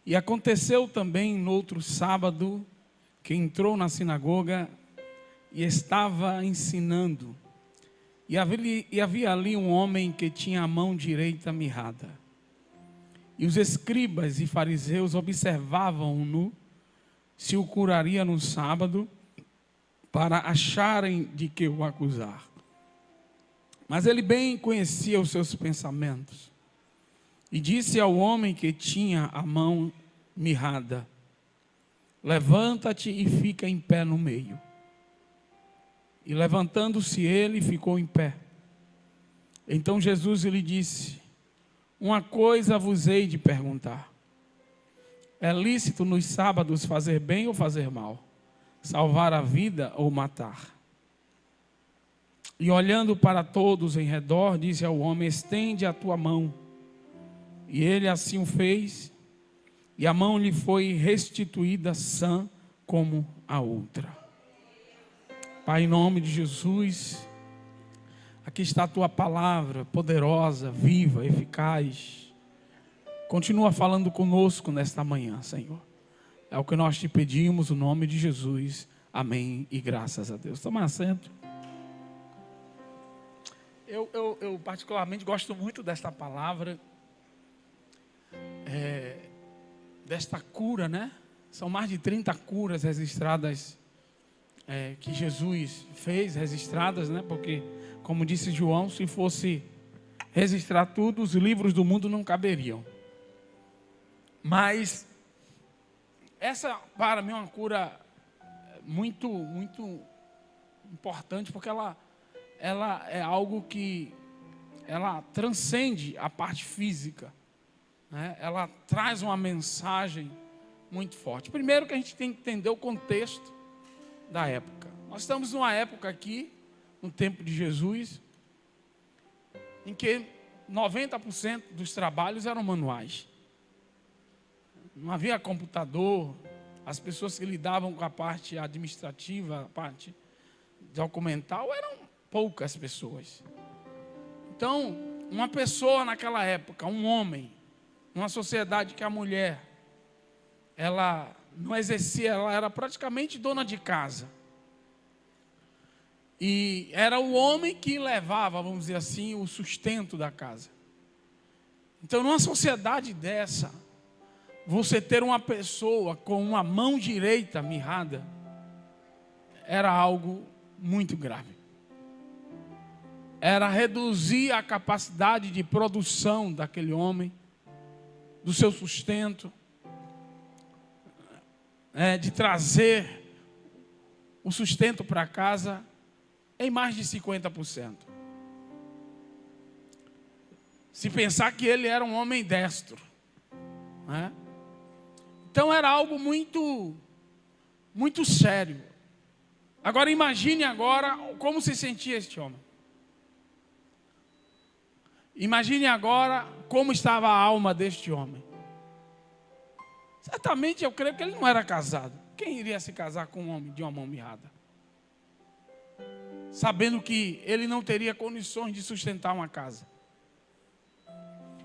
E aconteceu também no outro sábado, que entrou na sinagoga e estava ensinando. E havia ali um homem que tinha a mão direita mirrada. E os escribas e fariseus observavam-no se o curaria no sábado, para acharem de que o acusar. Mas ele bem conhecia os seus pensamentos. E disse ao homem que tinha a mão mirrada: levanta-te e fica em pé no meio. E levantando-se ele, ficou em pé. Então Jesus lhe disse: uma coisa vos hei de perguntar. É lícito nos sábados fazer bem ou fazer mal? Salvar a vida ou matar? E olhando para todos em redor, disse ao homem: estende a tua mão. E ele assim o fez, e a mão lhe foi restituída sã como a outra. Pai, em nome de Jesus, aqui está a tua palavra poderosa, viva, eficaz. Continua falando conosco nesta manhã, Senhor. É o que nós te pedimos, no nome de Jesus. Amém e graças a Deus. Toma assento. Eu particularmente gosto muito desta palavra, desta cura, né? São mais de 30 curas registradas, que Jesus fez, registradas, né? Porque, como disse João, se fosse registrar tudo, os livros do mundo não caberiam. Mas essa, para mim, é uma cura muito, muito importante, porque ela é algo que ela transcende a parte física, né? Ela traz uma mensagem muito forte. Primeiro que a gente tem que entender o contexto da época. Nós estamos numa época aqui, no tempo de Jesus, em que 90% dos trabalhos eram manuais. Não havia computador, as pessoas que lidavam com a parte administrativa, a parte documental, eram poucas pessoas. Então, uma pessoa naquela época, um homem, numa sociedade que a mulher, ela não exercia, ela era praticamente dona de casa. E era o homem que levava, vamos dizer assim, o sustento da casa. Então, numa sociedade dessa, você ter uma pessoa com uma mão direita mirrada era algo muito grave. Era reduzir a capacidade de produção daquele homem, do seu sustento, de trazer o sustento para casa em mais de 50%. Se pensar que ele era um homem destro, né? Então era algo muito, muito sério. Agora imagine agora como se sentia este homem. Imagine agora como estava a alma deste homem. Certamente eu creio que ele não era casado. Quem iria se casar com um homem de uma mão mirrada? Sabendo que ele não teria condições de sustentar uma casa.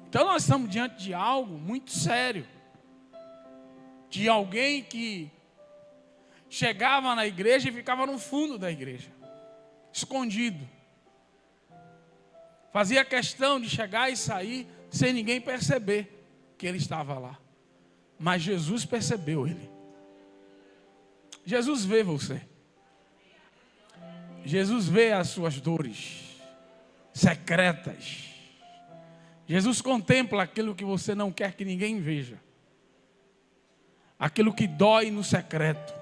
Então nós estamos diante de algo muito sério. De alguém que chegava na igreja e ficava no fundo da igreja, escondido. Fazia questão de chegar e sair sem ninguém perceber que ele estava lá. Mas Jesus percebeu ele. Jesus vê você. Jesus vê as suas dores secretas. Jesus contempla aquilo que você não quer que ninguém veja. Aquilo que dói no secreto.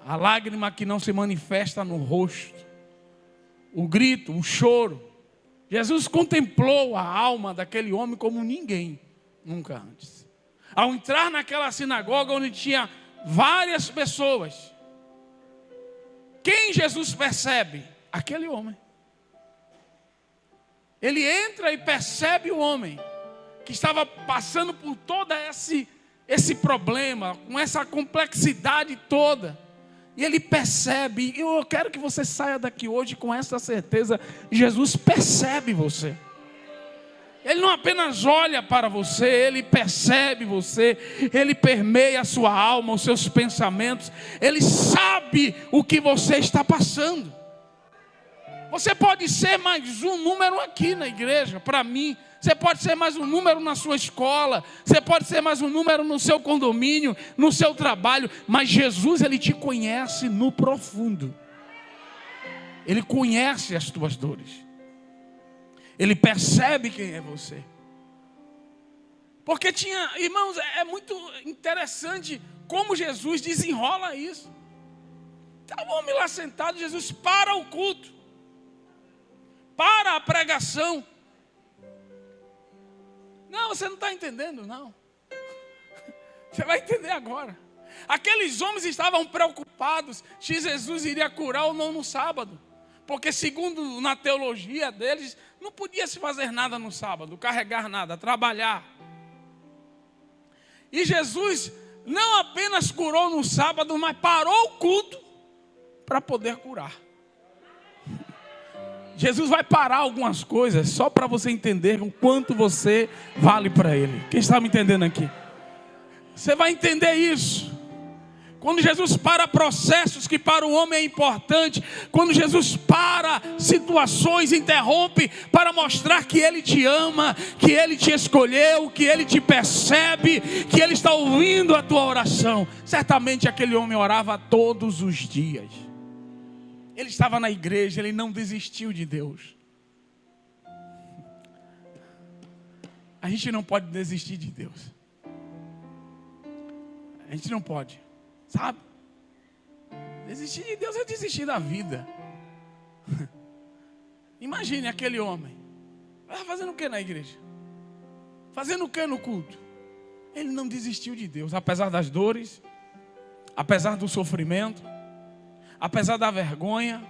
A lágrima que não se manifesta no rosto. O grito, o choro. Jesus contemplou a alma daquele homem como ninguém nunca antes. Ao entrar naquela sinagoga onde tinha várias pessoas, quem Jesus percebe? Aquele homem. Ele entra e percebe o homem que estava passando por todo esse problema, com essa complexidade toda. E ele percebe. E eu quero que você saia daqui hoje com essa certeza: Jesus percebe você. Ele não apenas olha para você, Ele percebe você, Ele permeia a sua alma, os seus pensamentos, Ele sabe o que você está passando. Você pode ser mais um número aqui na igreja, para mim. Você pode ser mais um número na sua escola, você pode ser mais um número no seu condomínio, no seu trabalho, mas Jesus, Ele te conhece no profundo. Ele conhece as tuas dores. Ele percebe quem é você. Porque irmãos, é muito interessante como Jesus desenrola isso. Está o homem lá sentado, Jesus para o culto, para a pregação. Não, você não está entendendo, não. Você vai entender agora. Aqueles homens estavam preocupados se Jesus iria curar ou não no sábado. Porque segundo na teologia deles, não podia se fazer nada no sábado, carregar nada, trabalhar. E Jesus não apenas curou no sábado, mas parou o culto para poder curar. Jesus vai parar algumas coisas só para você entender o quanto você vale para Ele. Quem está me entendendo aqui? Você vai entender isso. Quando Jesus para processos que para o homem é importante, quando Jesus para situações, interrompe para mostrar que Ele te ama, que Ele te escolheu, que Ele te percebe, que Ele está ouvindo a tua oração. Certamente aquele homem orava todos os dias. Ele estava na igreja, ele não desistiu de Deus. A gente não pode desistir de Deus. A gente não pode. Sabe? Desistir de Deus é desistir da vida. Imagine aquele homem. Estava fazendo o que na igreja? Fazendo o que no culto? Ele não desistiu de Deus, apesar das dores, apesar do sofrimento, apesar da vergonha,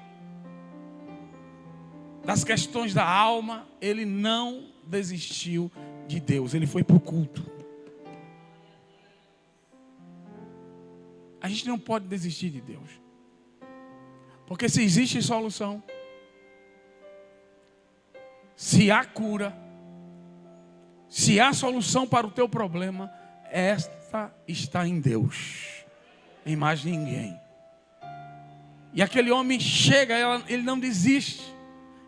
das questões da alma. Ele não desistiu de Deus. Ele foi para o culto. A gente não pode desistir de Deus. Porque se existe solução, se há cura, se há solução para o teu problema, esta está em Deus, em mais ninguém. E aquele homem chega, ele não desiste.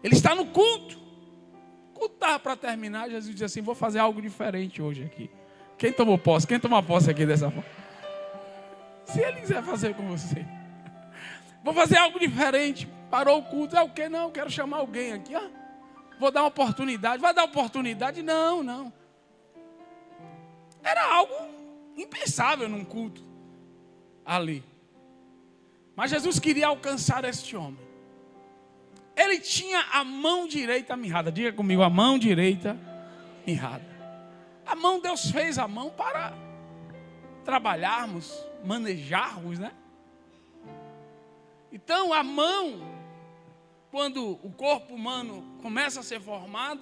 Ele está no culto. O culto estava para terminar, Jesus diz assim: vou fazer algo diferente hoje aqui. Quem tomou posse? Quem toma posse aqui dessa forma? Se Ele quiser fazer com você, vou fazer algo diferente. Parou o culto, é o que? Não, quero chamar alguém aqui. Vou dar uma oportunidade. Vai dar oportunidade? Não, não. Era algo impensável num culto ali. Mas Jesus queria alcançar este homem. Ele tinha a mão direita mirrada. Diga comigo, a mão direita mirrada. A mão, Deus fez a mão para trabalharmos, manejarmos, né? Então a mão, quando o corpo humano começa a ser formado,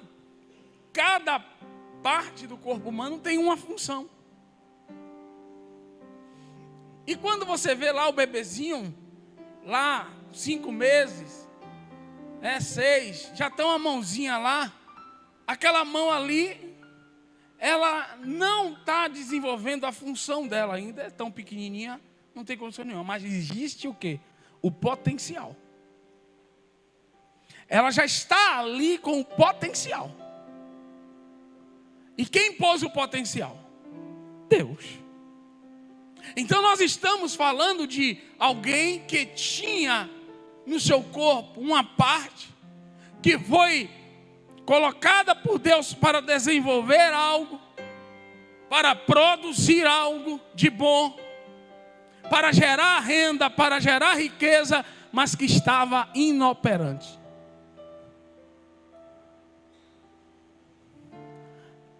cada parte do corpo humano tem uma função. E quando você vê lá o bebezinho, lá 5 meses, 6, já tem uma mãozinha lá, aquela mão ali, ela não está desenvolvendo a função dela ainda, é tão pequenininha, não tem condição nenhuma, mas existe o quê? O potencial. Ela já está ali com o potencial. E quem pôs o potencial? Deus. Então nós estamos falando de alguém que tinha no seu corpo uma parte que foi colocada por Deus para desenvolver algo, para produzir algo de bom, para gerar renda, para gerar riqueza, mas que estava inoperante.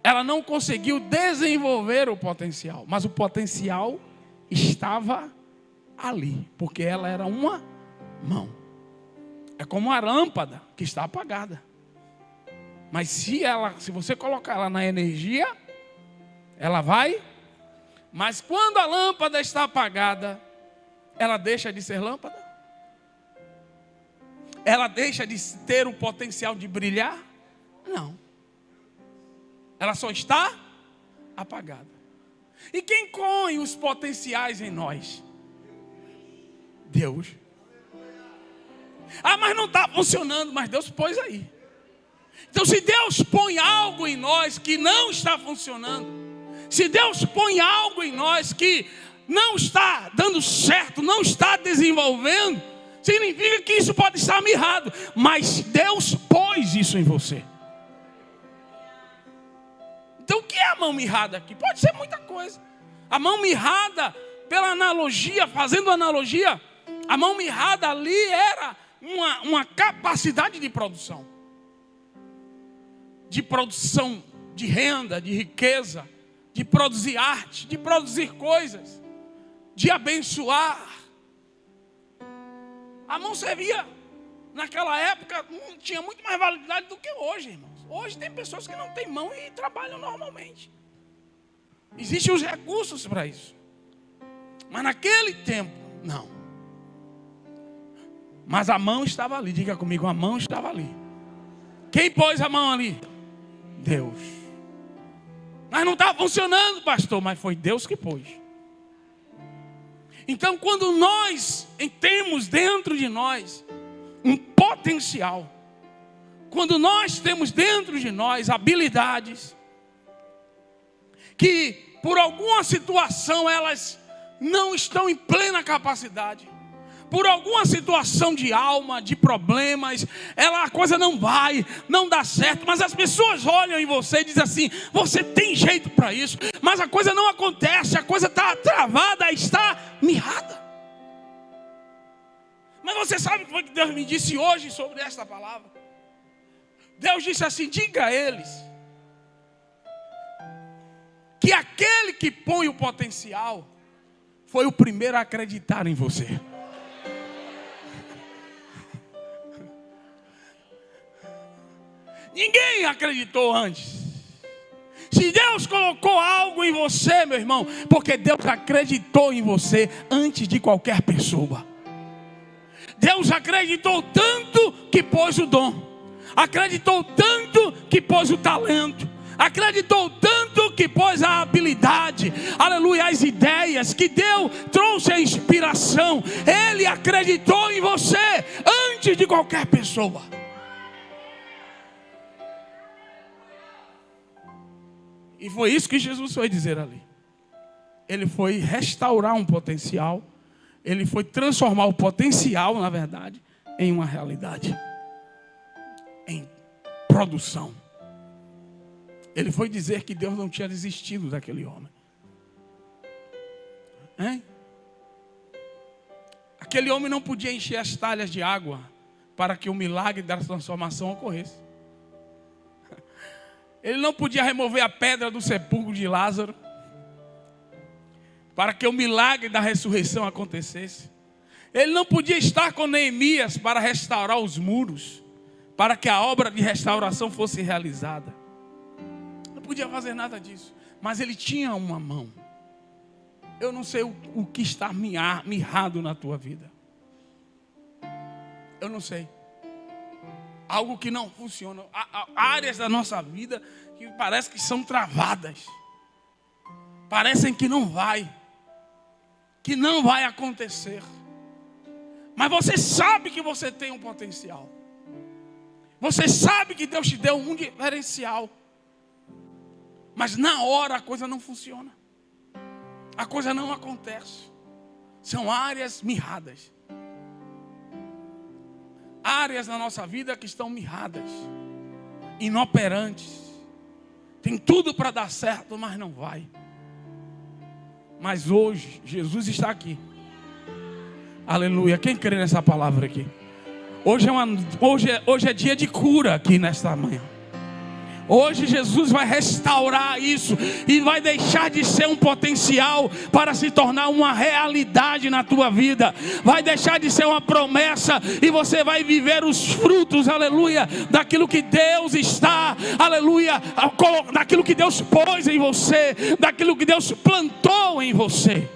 Ela não conseguiu desenvolver o potencial, mas o potencial estava ali, porque ela era uma mão. É como uma lâmpada que está apagada. Mas se você colocar ela na energia, ela vai. Mas quando a lâmpada está apagada, ela deixa de ser lâmpada? Ela deixa de ter o potencial de brilhar? Não. ela só está apagada. E quem põe os potenciais em nós? Deus. Ah, mas não está funcionando, mas Deus pôs aí. Então, se Deus põe algo em nós que não está funcionando, se Deus põe algo em nós que não está dando certo, não está desenvolvendo, significa que isso pode estar mirrado, mas Deus pôs isso em você. Então, o que é a mão mirrada aqui? Pode ser muita coisa. A mão mirrada, pela analogia, fazendo analogia, a mão mirrada ali era uma capacidade de produção de renda, de riqueza, de produzir arte, de produzir coisas, de abençoar. A mão servia, naquela época, tinha muito mais validade do que hoje, irmãos. Hoje tem pessoas que não têm mão e trabalham normalmente. Existem os recursos para isso. Mas naquele tempo, não. Mas a mão estava ali, diga comigo, a mão estava ali. Quem pôs a mão ali? Deus. Mas não estava funcionando, pastor, mas foi Deus que pôs. Então, quando nós temos dentro de nós um potencial, quando nós temos dentro de nós habilidades, que por alguma situação elas não estão em plena capacidade, por alguma situação de alma, de problemas, a coisa não dá certo, mas as pessoas olham em você e dizem assim, você tem jeito para isso, mas a coisa não acontece, a coisa está travada, está mirrada. Mas você sabe o que Deus me disse hoje sobre esta palavra? Deus disse assim, diga a eles, que aquele que põe o potencial, foi o primeiro a acreditar em você. Ninguém acreditou antes. Se Deus colocou algo em você, meu irmão, porque Deus acreditou em você antes de qualquer pessoa. Deus acreditou tanto que pôs o dom, acreditou tanto que pôs o talento, acreditou tanto que pôs a habilidade, aleluia, as ideias, que trouxe a inspiração. Ele acreditou em você antes de qualquer pessoa. E foi isso que Jesus foi dizer ali. Ele foi restaurar um potencial. Ele foi transformar o potencial, na verdade, em uma realidade. Em produção. Ele foi dizer que Deus não tinha desistido daquele homem. Hein? Aquele homem não podia encher as talhas de água para que o milagre da transformação ocorresse. Ele não podia remover a pedra do sepulcro de Lázaro para que o milagre da ressurreição acontecesse. Ele não podia estar com Neemias para restaurar os muros, para que a obra de restauração fosse realizada. Não podia fazer nada disso, mas ele tinha uma mão. Eu não sei o que está mirrado na tua vida. Eu não sei. Algo que não funciona. Há áreas da nossa vida que parece que são travadas. Parecem que não vai acontecer. Mas você sabe que você tem um potencial. Você sabe que Deus te deu um diferencial. Mas na hora a coisa não funciona. A coisa não acontece. São áreas mirradas. Áreas na nossa vida que estão mirradas, inoperantes. Tem tudo para dar certo, mas não vai. Mas hoje, Jesus está aqui. Aleluia. Quem crê nessa palavra aqui? Hoje é dia de cura aqui nesta manhã. Hoje Jesus vai restaurar isso e vai deixar de ser um potencial para se tornar uma realidade na tua vida. Vai deixar de ser uma promessa e você vai viver os frutos, aleluia, daquilo que Deus está, aleluia, daquilo que Deus pôs em você, daquilo que Deus plantou em você.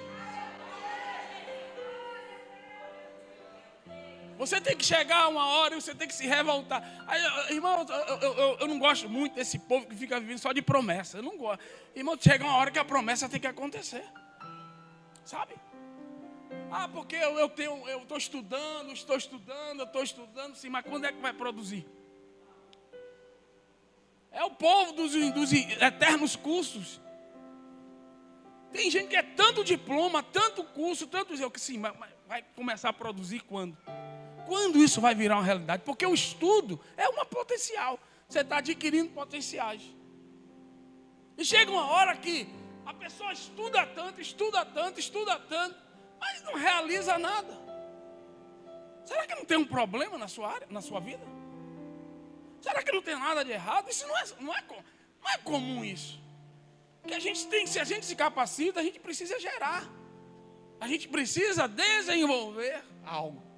Você tem que chegar uma hora e você tem que se revoltar. Aí, irmão, eu não gosto muito desse povo que fica vivendo só de promessa. Eu não gosto. Irmão, chega uma hora que a promessa tem que acontecer. Sabe? Porque eu estou estudando, sim, mas quando é que vai produzir? É o povo dos eternos cursos. Tem gente que é tanto diploma, tanto curso, tanto que sim, mas vai começar a produzir quando? Quando isso vai virar uma realidade? Porque o estudo é uma potencial. Você está adquirindo potenciais. E chega uma hora que a pessoa estuda tanto, mas não realiza nada. Será que não tem um problema na sua área, na sua vida? Será que não tem nada de errado? Isso não é comum isso. Que se a gente se capacita, a gente precisa gerar. A gente precisa desenvolver algo.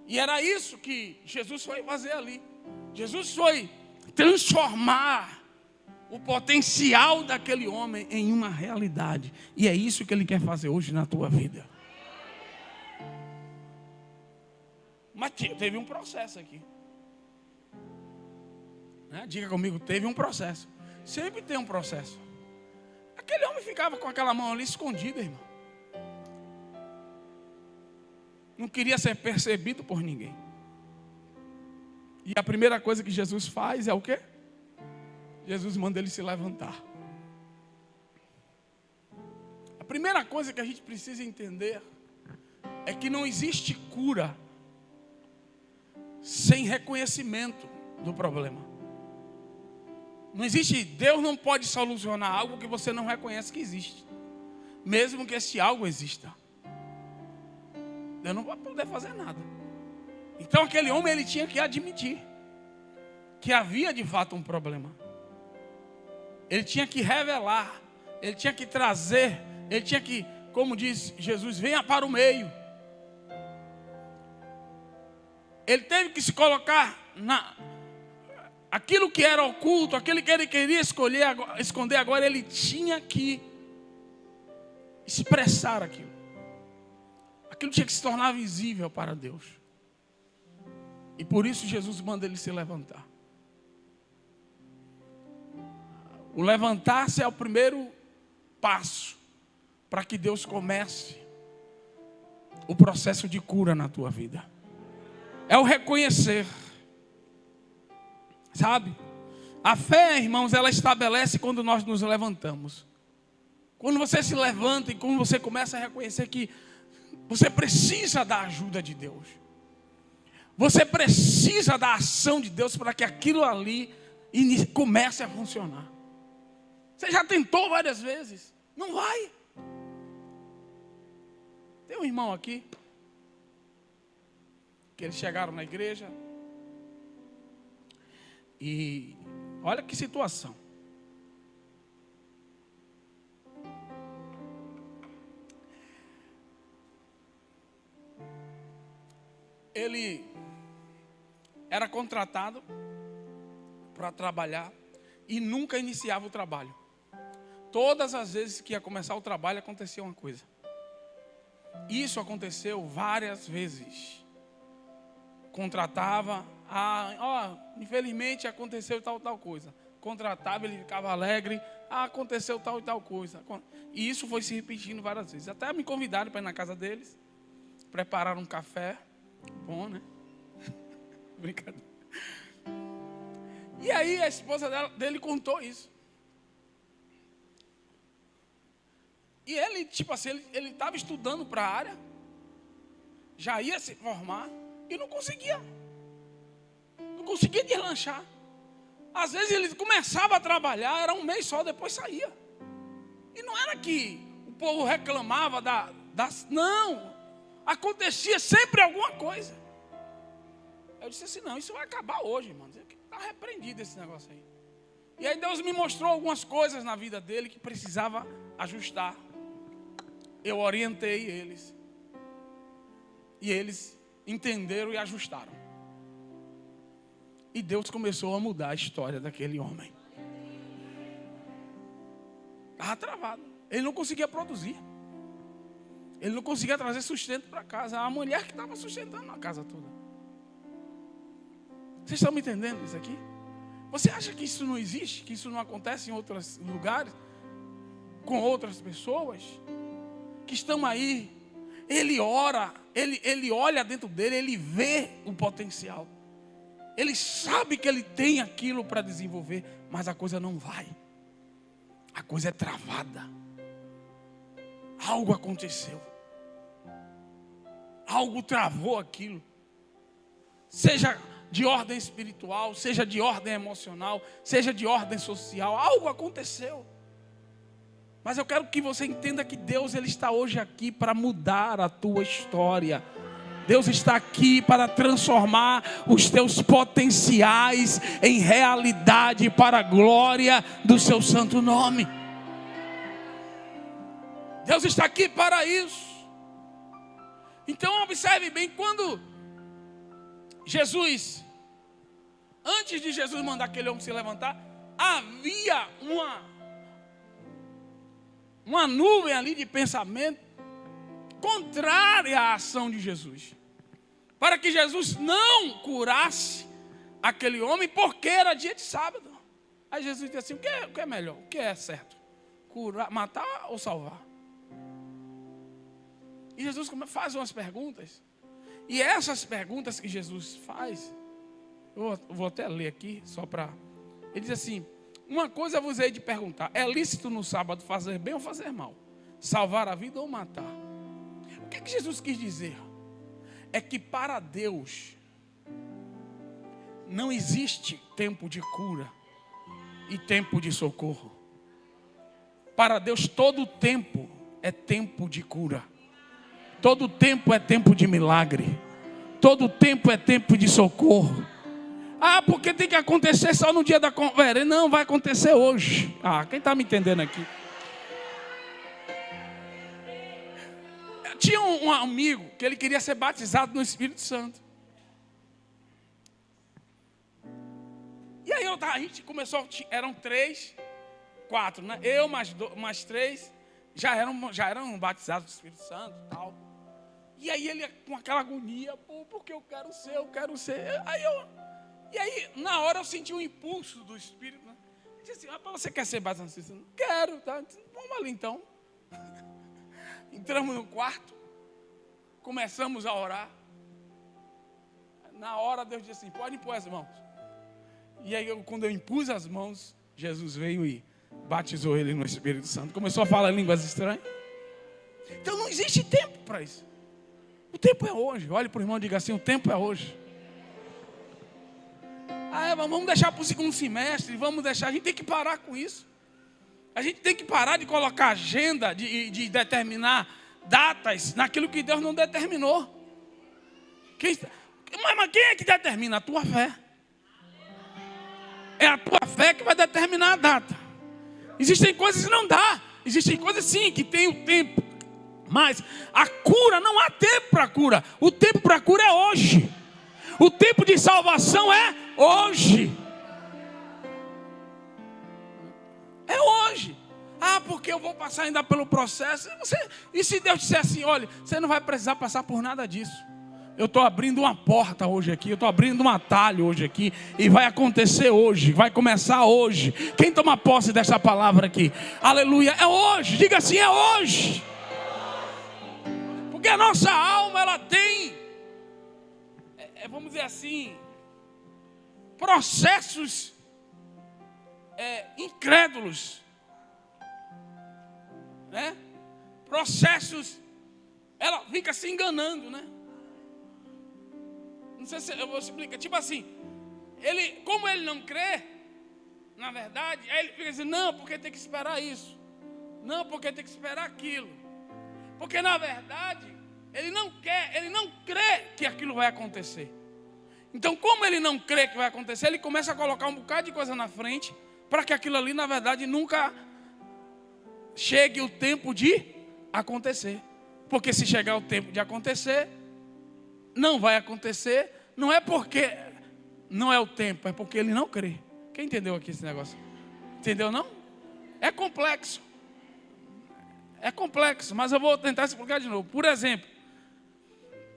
E era isso que Jesus foi fazer ali. Jesus foi transformar o potencial daquele homem em uma realidade. E é isso que Ele quer fazer hoje na tua vida. Mas teve um processo aqui. Diga comigo, teve um processo. Sempre tem um processo. Aquele homem ficava com aquela mão ali escondida, irmão. Não queria ser percebido por ninguém. E a primeira coisa que Jesus faz é o quê? Jesus manda ele se levantar. A primeira coisa que a gente precisa entender é que não existe cura sem reconhecimento do problema. Não existe, Deus não pode solucionar algo que você não reconhece que existe. Mesmo que esse algo exista. Deus não vai poder fazer nada. Então aquele homem, ele tinha que admitir que havia de fato um problema. Ele tinha que revelar, ele tinha que trazer, ele tinha que, como diz Jesus, venha para o meio. Ele teve que se colocar aquilo que era oculto, aquilo que ele queria esconder agora, ele tinha que expressar aquilo. Aquilo tinha que se tornar visível para Deus. E por isso Jesus manda ele se levantar. O levantar-se é o primeiro passo para que Deus comece o processo de cura na tua vida. É o reconhecer. Sabe? A fé, irmãos, ela estabelece quando nós nos levantamos. Quando você se levanta e quando você começa a reconhecer que você precisa da ajuda de Deus. Você precisa da ação de Deus para que aquilo ali comece a funcionar. Você já tentou várias vezes. Não vai. Tem um irmão aqui que eles chegaram na igreja. E olha que situação. Ele era contratado para trabalhar e nunca iniciava o trabalho. Todas as vezes que ia começar o trabalho acontecia uma coisa. Isso aconteceu várias vezes. Contratava, infelizmente aconteceu tal coisa. Contratava, ele ficava alegre, aconteceu tal e tal coisa. E isso foi se repetindo várias vezes. Até me convidaram para ir na casa deles, prepararam um café, bom, né? Brincadeira. E aí a esposa dele contou isso. E ele, tipo assim, ele estava estudando para a área, já ia se formar e não conseguia deslanchar. Às vezes ele começava a trabalhar, era um mês só, depois saía. E não era que o povo reclamava não, acontecia sempre alguma coisa. Eu disse assim, não, isso vai acabar hoje, irmão. Está repreendido esse negócio aí. E aí Deus me mostrou algumas coisas na vida dele que precisava ajustar. Eu orientei eles. E eles entenderam e ajustaram. E Deus começou a mudar a história daquele homem. Estava travado. Ele não conseguia produzir. Ele não conseguia trazer sustento para casa. A mulher que estava sustentando a casa toda. Vocês estão me entendendo isso aqui? Você acha que isso não existe? Que isso não acontece em outros lugares? Com outras pessoas? Que estão aí. Ele ora. Ele olha dentro dele. Ele vê o potencial. Ele sabe que ele tem aquilo para desenvolver. Mas a coisa não vai. A coisa é travada. Algo aconteceu. Algo travou aquilo. Seja de ordem espiritual, seja de ordem emocional, seja de ordem social. Algo aconteceu. Mas eu quero que você entenda que Deus, Ele está hoje aqui para mudar a tua história. Deus está aqui para transformar os teus potenciais em realidade para a glória do seu santo nome. Deus está aqui para isso. Então observe bem, quando Jesus, antes de Jesus mandar aquele homem se levantar, havia uma nuvem ali de pensamento contrária à ação de Jesus, para que Jesus não curasse aquele homem, porque era dia de sábado. Aí Jesus disse assim: o que é melhor? O que é certo? Curar, matar ou salvar? E Jesus faz umas perguntas. E essas perguntas que Jesus faz, eu vou até ler aqui, só para... Ele diz assim: uma coisa eu vos hei de perguntar: é lícito no sábado fazer bem ou fazer mal? Salvar a vida ou matar? O que Jesus quis dizer? É que para Deus não existe tempo de cura e tempo de socorro. Para Deus todo tempo é tempo de cura. Todo tempo é tempo de milagre. Todo tempo é tempo de socorro. Ah, porque tem que acontecer só no dia da conversa. Não, vai acontecer hoje. Ah, quem está me entendendo aqui? Tinha um amigo que ele queria ser batizado no Espírito Santo. E aí a gente começou, eram 3, 4, né? Eu mais 3 já eram batizados do Espírito Santo e tal. E aí ele com aquela agonia: pô, porque eu quero ser. E aí na hora eu senti um impulso do Espírito, né? Ele disse assim: rapaz, você quer ser batizado no Espírito Santo? Quero, tá? Disse, vamos ali então. Entramos no quarto, começamos a orar. Na hora Deus disse assim: pode impor as mãos. E aí quando eu impus as mãos, Jesus veio e batizou ele no Espírito Santo. Começou a falar línguas estranhas. Então não existe tempo para isso. O tempo é hoje. Olhe para o irmão e diga assim: o tempo é hoje. Vamos deixar para o segundo semestre. Vamos deixar. A gente tem que parar com isso. A gente tem que parar de colocar agenda, de determinar datas naquilo que Deus não determinou. Mas quem é que determina? A tua fé. É a tua fé que vai determinar a data. Existem coisas que não dá. Existem coisas sim que tem o tempo. Mas a cura, não há tempo para cura. O tempo para cura é hoje. O tempo de salvação é hoje. É hoje. Porque eu vou passar ainda pelo processo. E se Deus disser assim: olha, você não vai precisar passar por nada disso. Eu estou abrindo uma porta hoje aqui. Eu estou abrindo um atalho hoje aqui. E vai acontecer hoje. Vai começar hoje. Quem toma posse dessa palavra aqui? Aleluia. É hoje. Diga assim: é hoje. Porque a nossa alma, ela tem, vamos dizer assim, processos incrédulos, né? Processos, ela fica se enganando, né? Não sei se eu vou explicar. Tipo assim, como ele não crê, na verdade, aí ele fica assim: não, porque tem que esperar isso. Não, porque tem que esperar aquilo. Porque na verdade, ele não crê que aquilo vai acontecer. Então, como ele não crê que vai acontecer, ele começa a colocar um bocado de coisa na frente, para que aquilo ali, na verdade, nunca chegue o tempo de acontecer. Porque se chegar o tempo de acontecer, não vai acontecer. Não é porque não é o tempo, é porque ele não crê. Quem entendeu aqui esse negócio? Entendeu não? É complexo. É complexo, mas eu vou tentar explicar de novo. Por exemplo,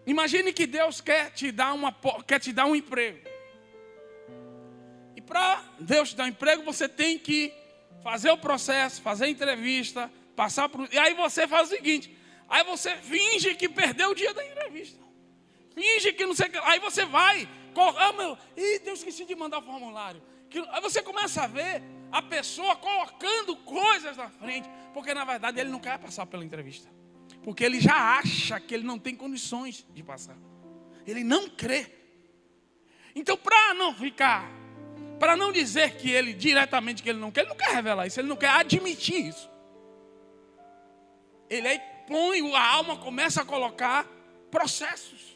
imagine que Deus quer te dar um emprego. E para Deus te dar um emprego, você tem que fazer o processo, fazer a entrevista, passar por... E aí você faz o seguinte, aí você finge que perdeu o dia da entrevista. Finge que não sei o que... Aí você vai, Deus, esqueci de mandar o formulário. Aí você começa a ver a pessoa colocando coisas na frente, porque na verdade ele não quer passar pela entrevista. Porque ele já acha que ele não tem condições de passar. Ele não crê. Então, para não dizer que ele diretamente que ele não quer revelar isso, ele não quer admitir isso. Ele aí a alma começa a colocar processos.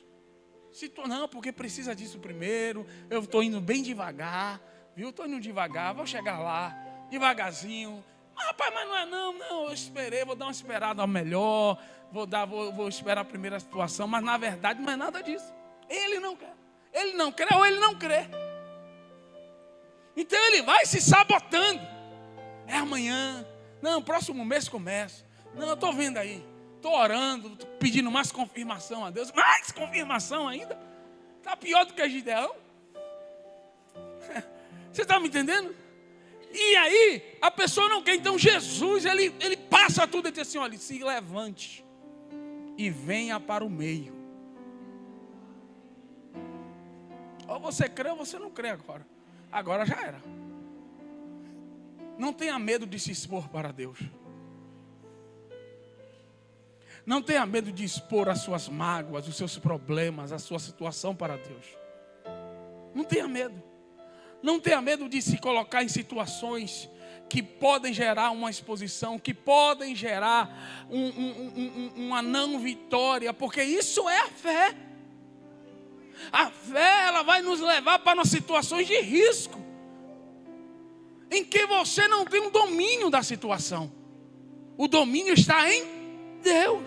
Não, porque precisa disso primeiro, eu estou indo bem devagar, viu? Estou indo devagar, vou chegar lá, devagarzinho. Rapaz, mas não, eu esperei, vou dar uma esperada melhor, vou esperar a primeira situação, mas na verdade não é nada disso. Ele não quer ou ele não crê. Então ele vai se sabotando. É amanhã, não, próximo mês começa. Não, eu estou vendo aí, estou orando, tô pedindo mais confirmação a Deus. Mais confirmação ainda? Está pior do que a Gideão? Você está me entendendo? E aí, a pessoa não quer. Então Jesus, ele passa tudo e diz assim, olha, se levante e venha para o meio. Ou você crê ou você não crê agora. Agora já era. Não tenha medo de se expor para Deus. Não tenha medo de expor as suas mágoas, os seus problemas, a sua situação para Deus. Não tenha medo. Não tenha medo de se colocar em situações que podem gerar uma exposição, que podem gerar uma não vitória, porque isso é a fé. A fé, ela vai nos levar para situações de risco, em que você não tem um domínio da situação. O domínio está em Deus.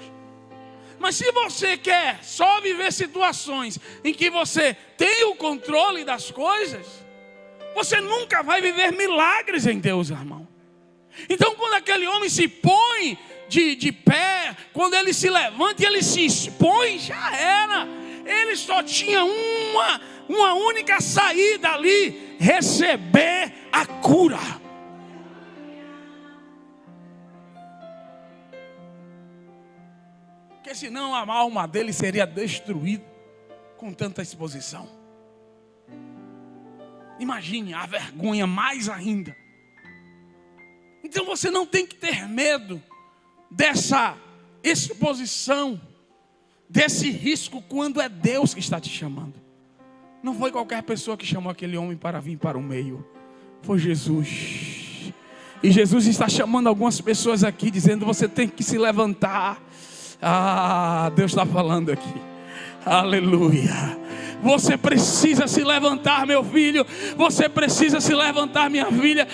Mas se você quer só viver situações em que você tem o controle das coisas, você nunca vai viver milagres em Deus, irmão. Então quando aquele homem se põe de pé, quando ele se levanta e ele se expõe, já era. Ele só tinha uma única saída ali: receber a cura. Porque senão a alma dele seria destruída com tanta exposição. Imagine a vergonha mais ainda. Então você não tem que ter medo dessa exposição, desse risco, quando é Deus que está te chamando. Não foi qualquer pessoa que chamou aquele homem para vir para o meio. Foi Jesus. E Jesus está chamando algumas pessoas aqui, dizendo: você tem que se levantar. Deus está falando aqui. Aleluia. Você precisa se levantar, meu filho. Você precisa se levantar, minha filha.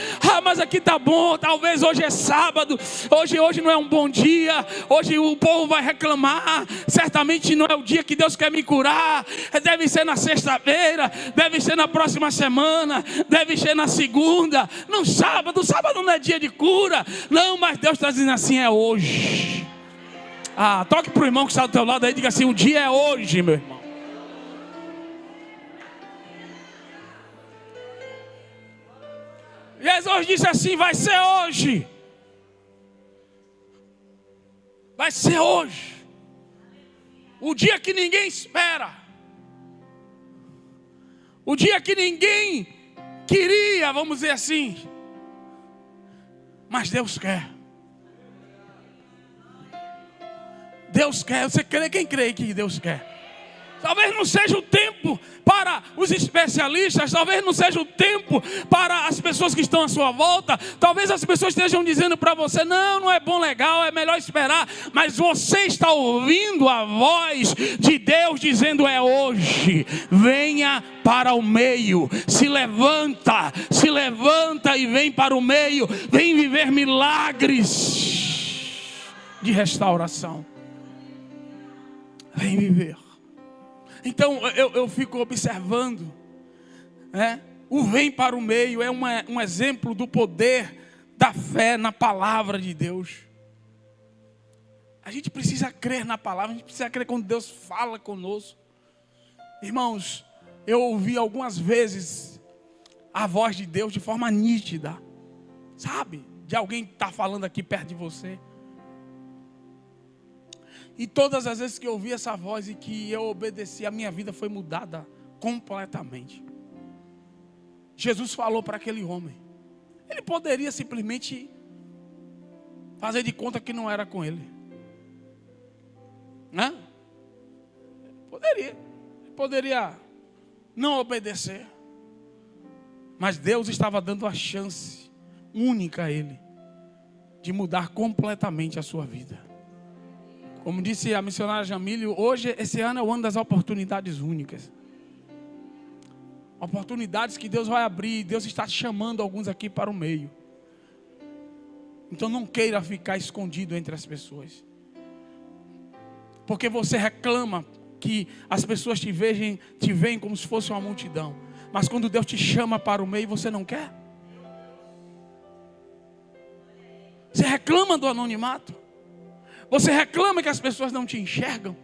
Mas aqui tá bom. Talvez hoje é sábado. Hoje não é um bom dia. Hoje o povo vai reclamar. Certamente não é o dia que Deus quer me curar. Deve ser na sexta-feira. Deve ser na próxima semana. Deve ser na segunda. No sábado. Sábado não é dia de cura. Não, mas Deus está dizendo assim: é hoje. Toque para o irmão que está do teu lado aí e diga assim: o dia é hoje, meu irmão. Jesus disse assim: vai ser hoje. Vai ser hoje. O dia que ninguém espera. O dia que ninguém queria, vamos dizer assim. Mas Deus quer. Deus quer. Você crê? Quem crê que Deus quer? Talvez não seja o tempo para os especialistas, talvez não seja o tempo para as pessoas que estão à sua volta. Talvez as pessoas estejam dizendo para você: não é bom, legal, é melhor esperar. Mas você está ouvindo a voz de Deus dizendo: é hoje, venha para o meio. Se levanta e vem para o meio. Vem viver milagres de restauração. Vem viver. Então eu fico observando, né? O vem para o meio é um exemplo do poder da fé na palavra de Deus. A gente precisa crer na palavra, a gente precisa crer quando Deus fala conosco. Irmãos, eu ouvi algumas vezes a voz de Deus de forma nítida. Sabe? De alguém que está falando aqui perto de você. E todas as vezes que eu ouvi essa voz e que eu obedeci, a minha vida foi mudada completamente. Jesus falou para aquele homem. Ele poderia simplesmente fazer de conta que não era com ele. Né? Poderia. Ele poderia não obedecer. Mas Deus estava dando a chance única a ele de mudar completamente a sua vida. Como disse a missionária Jamílio, hoje, esse ano é o ano das oportunidades únicas. Oportunidades que Deus vai abrir. Deus está chamando alguns aqui para o meio. Então não queira ficar escondido entre as pessoas. Porque você reclama que as pessoas te veem como se fosse uma multidão. Mas quando Deus te chama para o meio, você não quer? Você reclama do anonimato? Você reclama que as pessoas não te enxergam?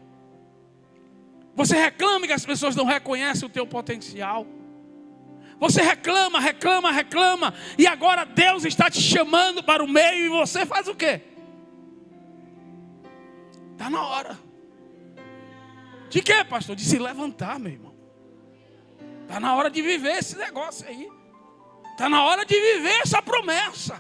Você reclama que as pessoas não reconhecem o teu potencial? Você reclama. E agora Deus está te chamando para o meio e você faz o quê? Está na hora. De quê, pastor? De se levantar, meu irmão. Está na hora de viver esse negócio aí. Está na hora de viver essa promessa.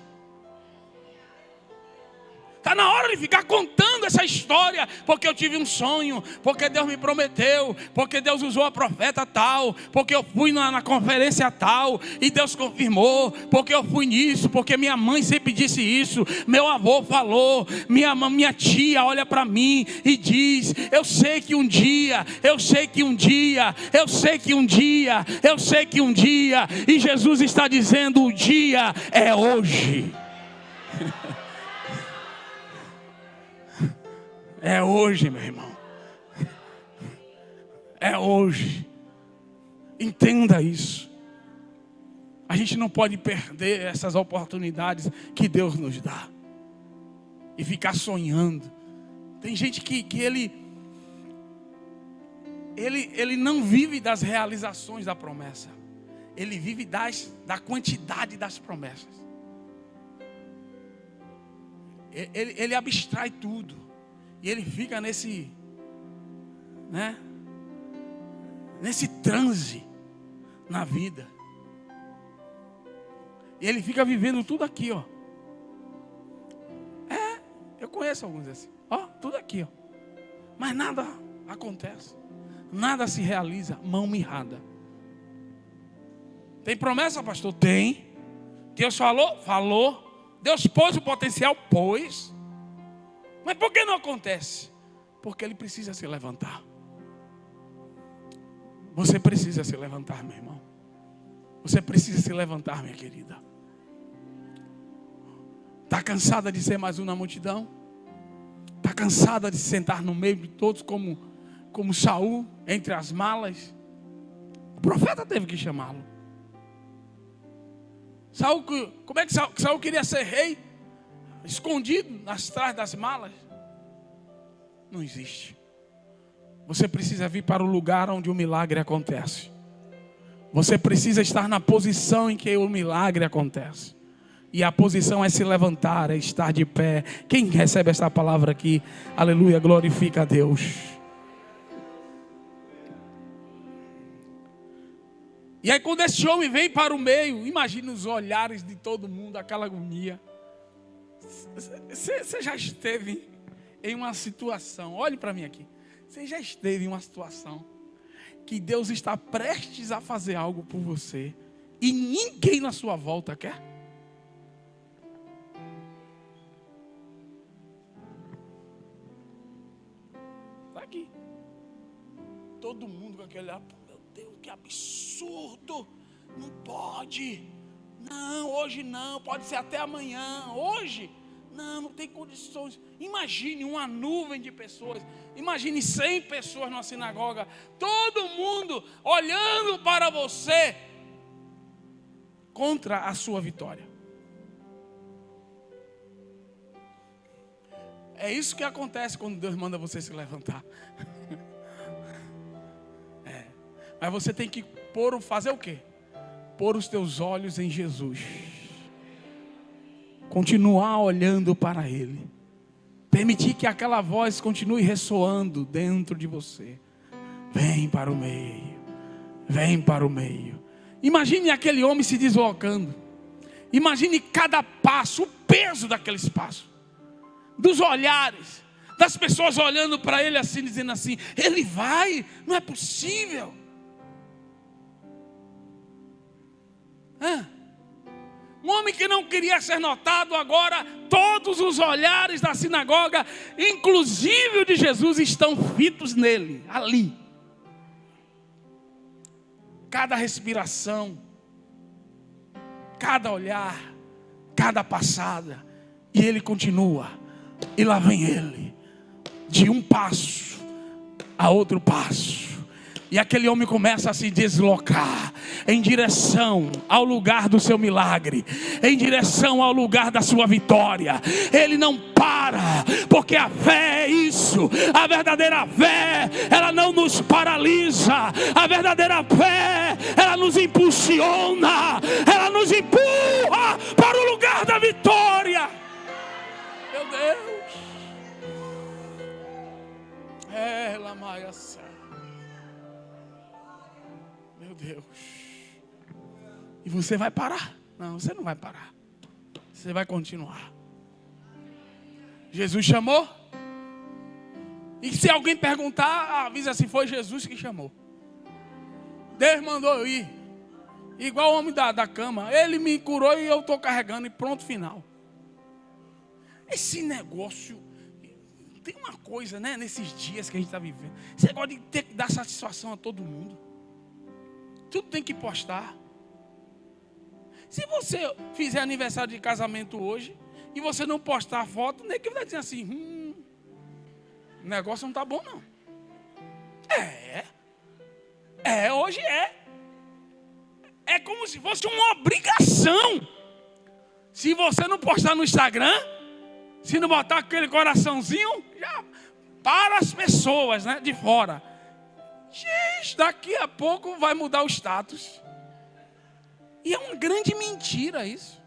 Está na hora de ficar contando essa história. Porque eu tive um sonho. Porque Deus me prometeu. Porque Deus usou a profeta tal. Porque eu fui na conferência tal. E Deus confirmou. Porque eu fui nisso. Porque minha mãe sempre disse isso. Meu avô falou. Minha tia olha para mim e diz: eu sei que um dia. E Jesus está dizendo: o dia é hoje. É hoje, meu irmão. É hoje. Entenda isso. A gente não pode perder essas oportunidades que Deus nos dá. E ficar sonhando. Tem gente que ele não vive das realizações da promessa. Ele vive da quantidade das promessas. Ele abstrai tudo. E ele fica nesse transe na vida. E ele fica vivendo tudo aqui, ó. Eu conheço alguns assim. Ó, tudo aqui, ó. Mas nada acontece. Nada se realiza. Mão mirrada. Tem promessa, pastor? Tem. Deus falou? Falou. Deus pôs o potencial? Pôs. Mas por que não acontece? Porque ele precisa se levantar. Você precisa se levantar, meu irmão. Você precisa se levantar, minha querida. Está cansada de ser mais um na multidão? Está cansada de sentar no meio de todos como Saul, entre as malas? O profeta teve que chamá-lo. Como é que Saul queria ser rei? Escondido atrás das malas? Não existe. Você precisa vir para o lugar onde o milagre acontece. Você precisa estar na posição em que o milagre acontece. E a posição é se levantar, é estar de pé. Quem recebe esta palavra aqui? Aleluia, glorifica a Deus. E aí quando esse homem vem para o meio, imagine os olhares de todo mundo, aquela agonia. Você já esteve em uma situação, olhe para mim aqui. Você já esteve em uma situação que Deus está prestes a fazer algo por você e ninguém na sua volta quer? Está aqui. Todo mundo com aquele olhar, meu Deus, que absurdo. Não pode. Não, hoje não, pode ser até amanhã. Hoje, não tem condições. Imagine uma nuvem de pessoas. Imagine 100 pessoas numa sinagoga. Todo mundo olhando para você contra a sua vitória. É isso que acontece quando Deus manda você se levantar. Mas você tem que fazer o quê? Pôr os teus olhos em Jesus. Continuar olhando para Ele. Permitir que aquela voz continue ressoando dentro de você. Vem para o meio. Vem para o meio. Imagine aquele homem se deslocando. Imagine cada passo, o peso daquele passo. Dos olhares. Das pessoas olhando para ele assim, dizendo assim: ele vai, não é possível. Um homem que não queria ser notado, agora todos os olhares da sinagoga, inclusive o de Jesus, estão fitos nele, ali. Cada respiração, cada olhar, cada passada, e ele continua, e lá vem ele, de um passo a outro passo. E aquele homem começa a se deslocar em direção ao lugar do seu milagre, em direção ao lugar da sua vitória. Ele não para, porque a fé é isso. A verdadeira fé, ela não nos paralisa. A verdadeira fé, ela nos impulsiona, ela nos empurra para o lugar da vitória. Meu Deus. Ela maia. Meu Deus. E você vai parar? Não, você não vai parar. Você vai continuar. Jesus chamou. E se alguém perguntar, avisa assim: foi Jesus que chamou. Deus mandou eu ir. Igual o homem da cama. Ele me curou e eu estou carregando, e pronto, final. Esse negócio, tem uma coisa, né, nesses dias que a gente está vivendo. Você gosta de ter que dar satisfação a todo mundo. Tudo tem que postar. Se você fizer aniversário de casamento hoje e você não postar a foto, nem que vai dizer assim: o negócio não está bom não. Hoje é. É como se fosse uma obrigação. Se você não postar no Instagram, se não botar aquele coraçãozinho, já para as pessoas, né, de fora. Gente, daqui a pouco vai mudar o status. E é uma grande mentira isso.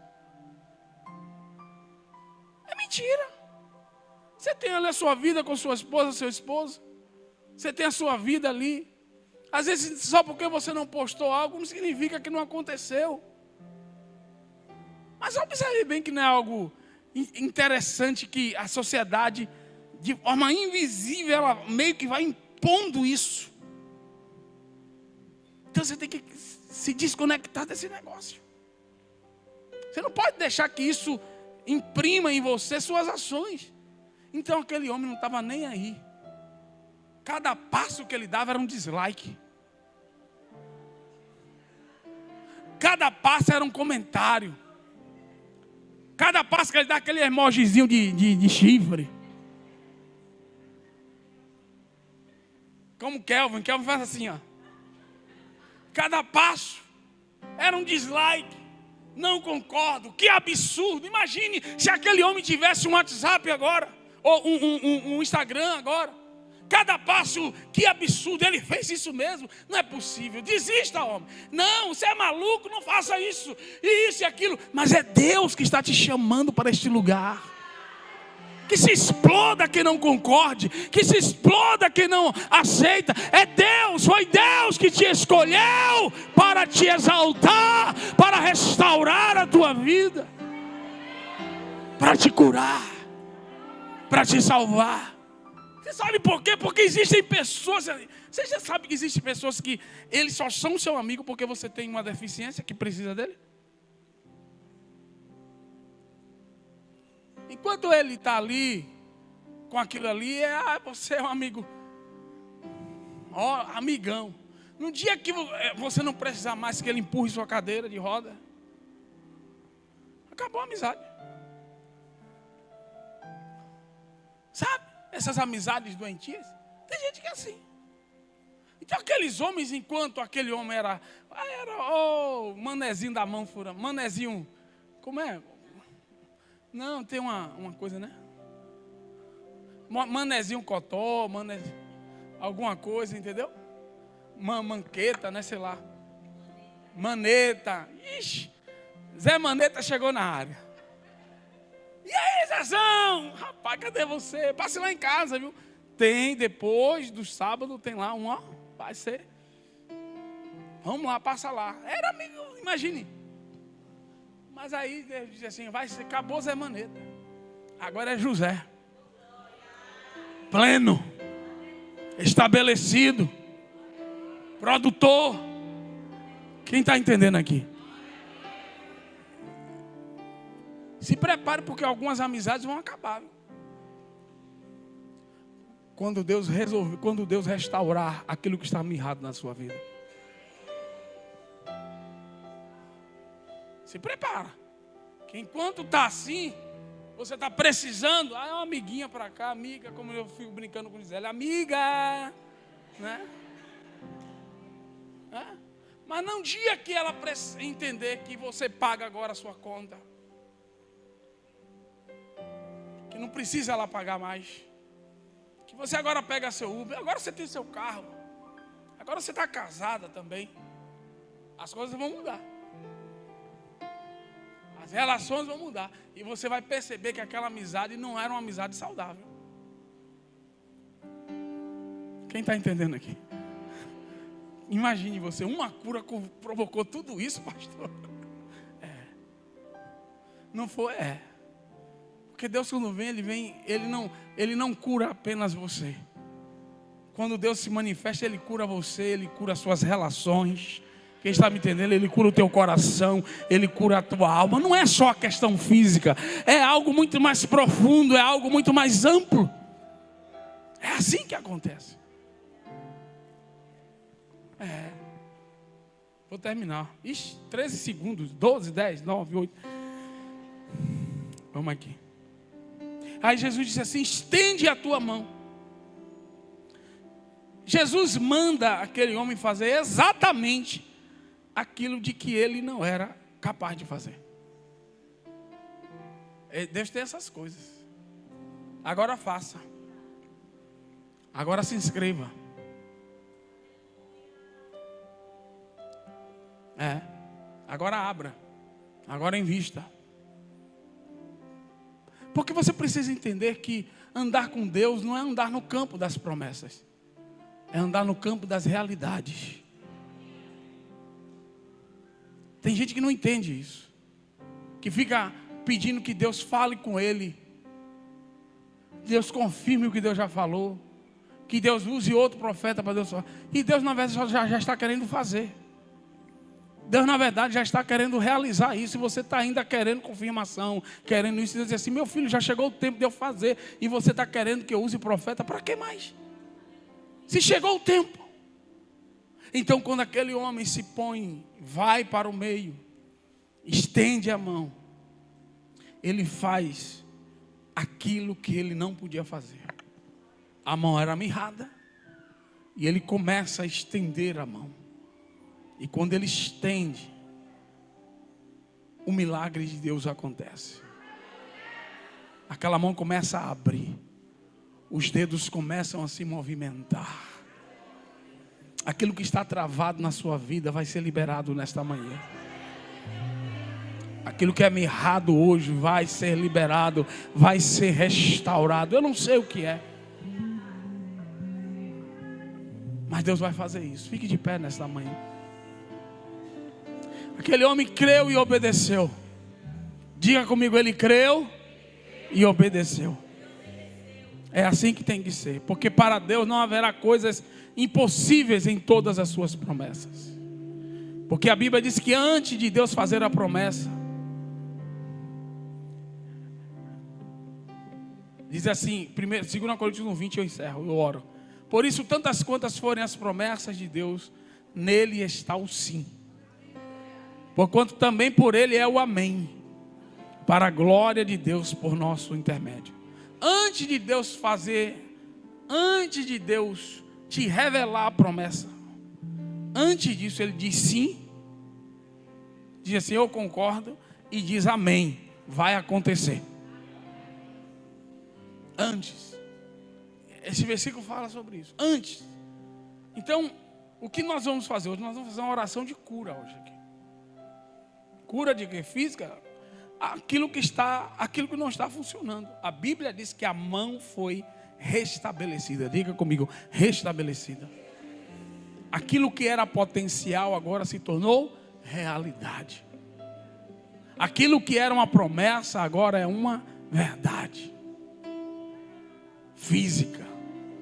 É mentira. Você tem ali a sua vida com sua esposa, seu esposo. Você tem a sua vida ali. Às vezes só porque você não postou algo não significa que não aconteceu. Mas observe bem que não é algo interessante, que a sociedade, de forma invisível, ela meio que vai impondo isso. Então você tem que se desconectar desse negócio. Você não pode deixar que isso imprima em você suas ações. Então aquele homem não estava nem aí. Cada passo que ele dava era um dislike. Cada passo era um comentário. Cada passo que ele dá, aquele emojizinho de chifre. Como Kelvin faz assim, ó. Cada passo era um dislike. Não concordo. Que absurdo. Imagine se aquele homem tivesse um WhatsApp agora. Ou um Instagram agora. Cada passo, que absurdo. Ele fez isso mesmo. Não é possível. Desista, homem. Não, você é maluco. Não faça isso. E isso e aquilo. Mas é Deus que está te chamando para este lugar. Que se exploda quem não concorde. Que se exploda quem não aceita. É Deus, foi Deus que te escolheu para te exaltar, para restaurar a tua vida, para te curar, para te salvar. Você sabe por quê? Porque existem pessoas. Você já sabe que existem pessoas que eles só são seu amigo porque você tem uma deficiência que precisa dele? Enquanto ele está ali, com aquilo ali, você é um amigo. Amigão. No dia que você não precisar mais que ele empurre sua cadeira de roda, acabou a amizade. Sabe? Essas amizades doentias. Tem gente que é assim. Então aqueles homens, enquanto aquele homem era manezinho da mão fura, manezinho, como é? Não, tem uma coisa, né? Manezinho cotó, alguma coisa, entendeu? Manqueta, né, sei lá. Maneta. Ixi, Zé Maneta chegou na área. E aí, Zezão? Rapaz, cadê você? Passe lá em casa, viu? Tem, depois do sábado, tem lá um, ó. Vai ser. Vamos lá, passa lá. Era amigo, imagine. Mas aí, Deus disse assim, vai ser, acabou Zé Maneta. Agora é José. Pleno. Estabelecido. Produtor. Quem está entendendo aqui? Se prepare, porque algumas amizades vão acabar. Quando Deus restaurar aquilo que está mirrado na sua vida. Se prepara. Que enquanto está assim, você está precisando. É uma amiguinha para cá, amiga, como eu fico brincando com Gisele. Amiga. Né? Mas não dia que ela entender que você paga agora a sua conta. Que não precisa ela pagar mais. Que você agora pega seu Uber. Agora você tem seu carro. Agora você está casada também. As coisas vão mudar. As relações vão mudar. E você vai perceber que aquela amizade não era uma amizade saudável. Quem está entendendo aqui? Imagine você, uma cura provocou tudo isso, pastor. Não foi? Porque Deus quando vem, ele não cura apenas você. Quando Deus se manifesta, Ele cura você, Ele cura as suas relações. Quem está me entendendo? Ele cura o teu coração, Ele cura a tua alma. Não é só a questão física, é algo muito mais profundo, é algo muito mais amplo. É assim que acontece. Vou terminar. 13 segundos, 12, 10, 9, 8. Vamos aqui. Aí Jesus disse assim: estende a tua mão. Jesus manda aquele homem fazer exatamente aquilo de que ele não era capaz de fazer. Deus tem essas coisas. Agora faça. Agora se inscreva. Agora abra. Agora invista. Porque você precisa entender que andar com Deus não é andar no campo das promessas. É andar no campo das realidades. Tem gente que não entende isso. Que fica pedindo que Deus fale com ele. Deus confirme o que Deus já falou. Que Deus use outro profeta para Deus falar. E Deus na verdade já está querendo fazer. Deus na verdade já está querendo realizar isso. E você está ainda querendo confirmação. Querendo isso. E Deus diz assim: meu filho, já chegou o tempo de eu fazer. E você está querendo que eu use profeta. Para que mais? Se chegou o tempo. Então quando aquele homem se põe, vai para o meio, estende a mão, ele faz aquilo que ele não podia fazer. A mão era mirrada. E ele começa a estender a mão. E quando ele estende, o milagre de Deus acontece. Aquela mão começa a abrir. Os dedos começam a se movimentar. Aquilo que está travado na sua vida vai ser liberado nesta manhã. Aquilo que é mirrado hoje vai ser liberado, vai ser restaurado. Eu não sei o que é, mas Deus vai fazer isso. Fique de pé nesta manhã. Aquele homem creu e obedeceu. Diga comigo, ele creu e obedeceu. É assim que tem que ser. Porque para Deus não haverá coisas impossíveis em todas as suas promessas. Porque a Bíblia diz que antes de Deus fazer a promessa, diz assim, 2 Coríntios 1:20, eu encerro, eu oro. Por isso, tantas quantas forem as promessas de Deus, nele está o sim. Porquanto também por ele é o amém, para a glória de Deus por nosso intermédio. Antes de Deus te revelar a promessa, antes disso ele diz sim, diz assim, eu concordo, e diz amém, vai acontecer. Antes. Esse versículo fala sobre isso. Antes. Então, o que nós vamos fazer hoje? Nós vamos fazer uma oração de cura hoje aqui. Cura de quê? Física. Aquilo que não está funcionando. A Bíblia diz que a mão foi restabelecida. Diga comigo, restabelecida. Aquilo que era potencial agora se tornou realidade. Aquilo que era uma promessa agora é uma verdade. Física,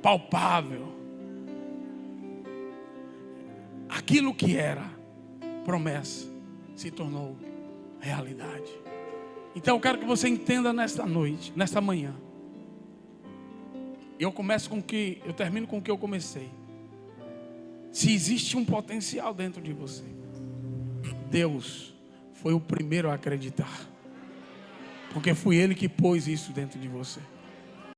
palpável. Aquilo que era promessa se tornou realidade. Então eu quero que você entenda nesta noite, nesta manhã. Eu termino com o que eu comecei. Se existe um potencial dentro de você, Deus foi o primeiro a acreditar. Porque foi Ele que pôs isso dentro de você.